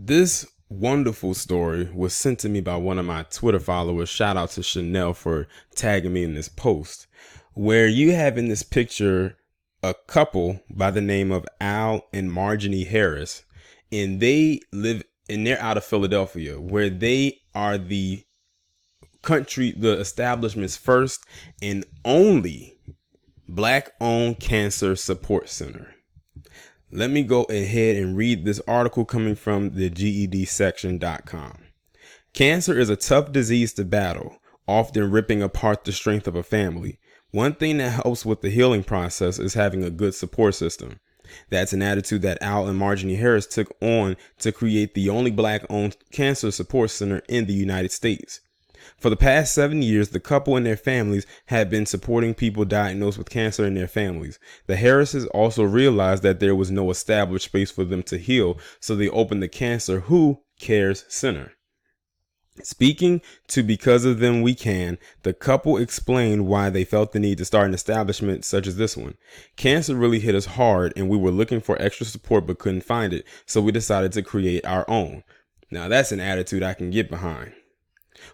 This wonderful story was sent to me by one of my Twitter followers. Shout out to Chanel for tagging me in this post, where you have in this picture a couple by the name of Al and Marjorie Harris, and they're out of Philadelphia, where they are the establishment's first and only Black-owned cancer support center. Let me go ahead and read this article coming from the GEDsection.com. Cancer is a tough disease to battle, often ripping apart the strength of a family. One thing that helps with the healing process is having a good support system. That's an attitude that Al and Marjorie Harris took on to create the only Black-owned cancer support center in the United States. For the past 7 years, the couple and their families have been supporting people diagnosed with cancer in their families. The Harrises also realized that there was no established space for them to heal, so they opened the Cancer Who Cares Center. Speaking to Because of Them We Can, the couple explained why they felt the need to start an establishment such as this one. Cancer really hit us hard, and we were looking for extra support but couldn't find it, so we decided to create our own. Now that's an attitude I can get behind.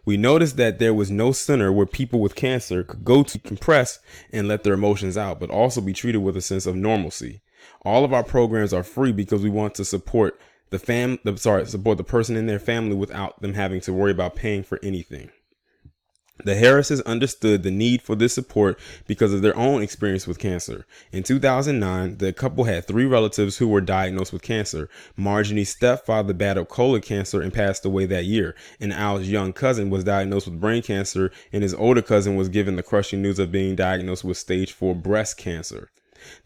We noticed that there was no center where people with cancer could go to compress and let their emotions out, but also be treated with a sense of normalcy. All of our programs are free because we want to support support the person in their family without them having to worry about paying for anything. The Harrises understood the need for this support because of their own experience with cancer. In 2009, the couple had 3 relatives who were diagnosed with cancer. Marjorie's stepfather battled colon cancer and passed away that year, and Al's young cousin was diagnosed with brain cancer, and his older cousin was given the crushing news of being diagnosed with stage 4 breast cancer.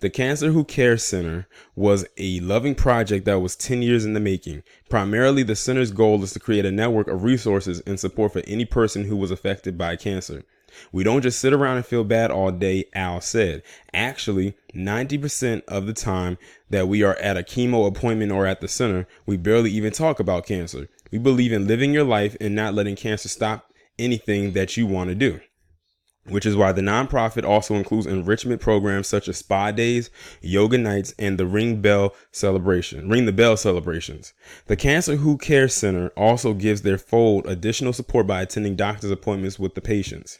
The Cancer Who Cares Center was a loving project that was 10 years in the making. Primarily, the center's goal is to create a network of resources and support for any person who was affected by cancer. We don't just sit around and feel bad all day, Al said. Actually, 90% of the time that we are at a chemo appointment or at the center, we barely even talk about cancer. We believe in living your life and not letting cancer stop anything that you want to do, which is why the nonprofit also includes enrichment programs such as spa days, yoga nights, and the Ring the Bell celebrations. The Cancer Who Cares Center also gives their fold additional support by attending doctor's appointments with the patients.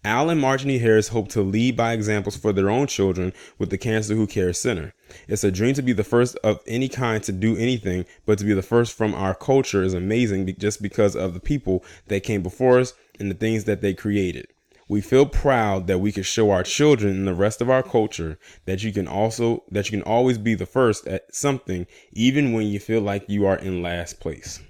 Al and Marjorie Harris hope to lead by examples for their own children with the Cancer Who Cares Center. It's a dream to be the first of any kind to do anything, but to be the first from our culture is amazing just because of the people that came before us and the things that they created. We feel proud that we can show our children and the rest of our culture that you can always be the first at something, even when you feel like you are in last place.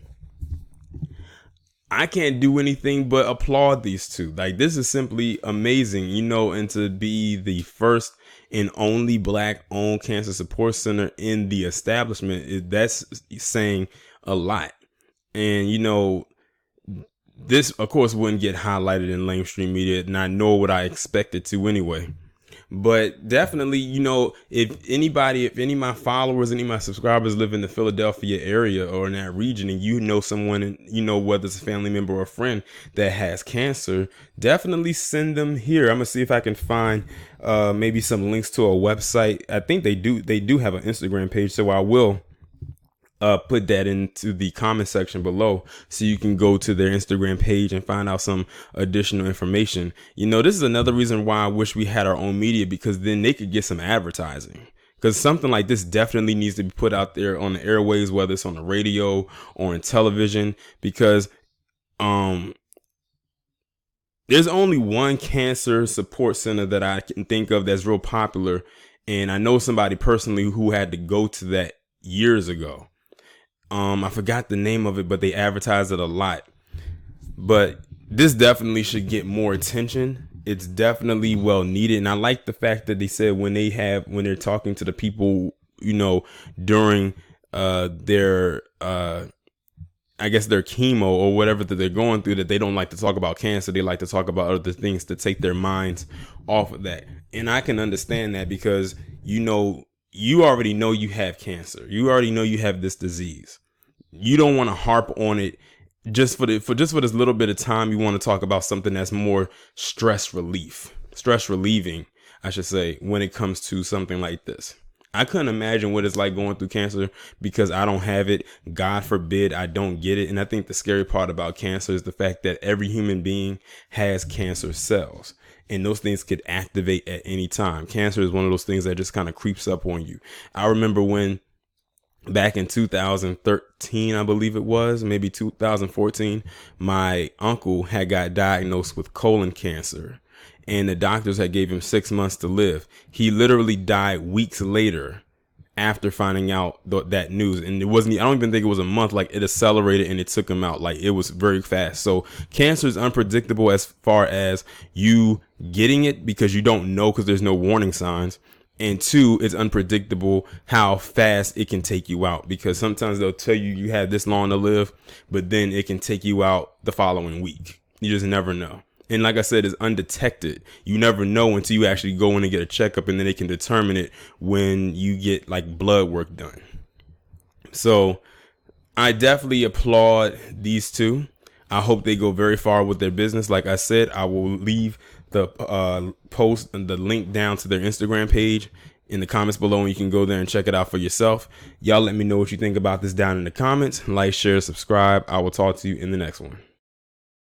I can't do anything but applaud these two. Like, this is simply amazing, and to be the first and only Black-owned cancer support center in the establishment, that's saying a lot. And, this, of course, wouldn't get highlighted in mainstream media, and I know what I expected to anyway. But definitely, if any of my followers, any of my subscribers live in the Philadelphia area or in that region, and someone, whether it's a family member or a friend that has cancer, definitely send them here. I'm gonna see if I can find maybe some links to a website. I think they do have an Instagram page, so I will put that into the comment section below so you can go to their Instagram page and find out some additional information. This is another reason why I wish we had our own media, because then they could get some advertising, because something like this definitely needs to be put out there on the airways, whether it's on the radio or on television, because there's only one cancer support center that I can think of that's real popular, and I know somebody personally who had to go to that years ago. I forgot the name of it, but they advertise it a lot. But this definitely should get more attention. It's definitely well needed. And I like the fact that they said when they're talking to the people, during their their chemo or whatever that they're going through, that they don't like to talk about cancer. They like to talk about other things to take their minds off of that. And I can understand that, because you already know you have cancer. You already know you have this disease. You don't want to harp on it just for this little bit of time. You want to talk about something that's more stress relieving, I should say, when it comes to something like this. I couldn't imagine what it's like going through cancer because I don't have it. God forbid I don't get it. And I think the scary part about cancer is the fact that every human being has cancer cells, and those things could activate at any time. Cancer is one of those things that just kind of creeps up on you. I remember when back in 2013, I believe it was, maybe 2014, my uncle had got diagnosed with colon cancer, and the doctors had gave him 6 months to live. He literally died weeks later after finding out that news. And it wasn't, I don't even think it was a month, like it accelerated and it took him out. Like it was very fast. So cancer is unpredictable as far as you getting it because you don't know, because there's no warning signs. And two, it's unpredictable how fast it can take you out, because sometimes they'll tell you you have this long to live, but then it can take you out the following week. You just never know. And like I said, it's undetected. You never know until you actually go in and get a checkup, and then they can determine it when you get like blood work done. So I definitely applaud these two. I hope they go very far with their business. Like I said, I will leave the post and the link down to their Instagram page in the comments below, and you can go there and check it out for yourself. Y'all let me know what you think about this down in the comments. Like, share, subscribe. I will talk to you in the next one.